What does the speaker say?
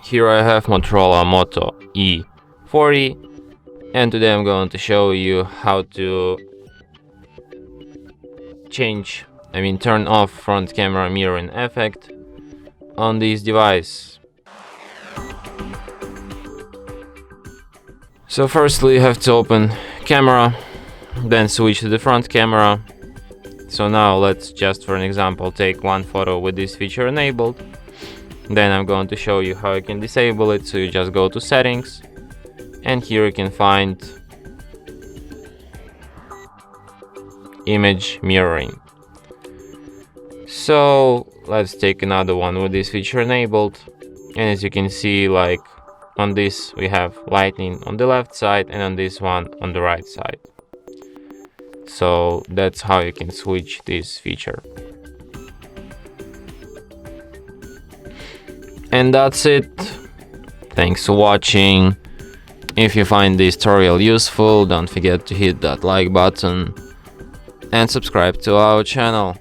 Here I have Motorola Moto E40, and today I'm going to show you how to turn off front camera mirroring effect on this device. So firstly you have to open camera, then switch to the front camera. So now let's just for an example take one photo with this feature enabled. Then I'm going to show you how you can disable it. So you just go to settings, and here you can find image mirroring. So let's take another one with this feature enabled, and as you can see, like on this we have lightning on the left side and on this one on the right side. So that's how you can switch this feature. And that's it. Thanks for watching. If you find this tutorial useful, don't forget to hit that like button and subscribe to our channel.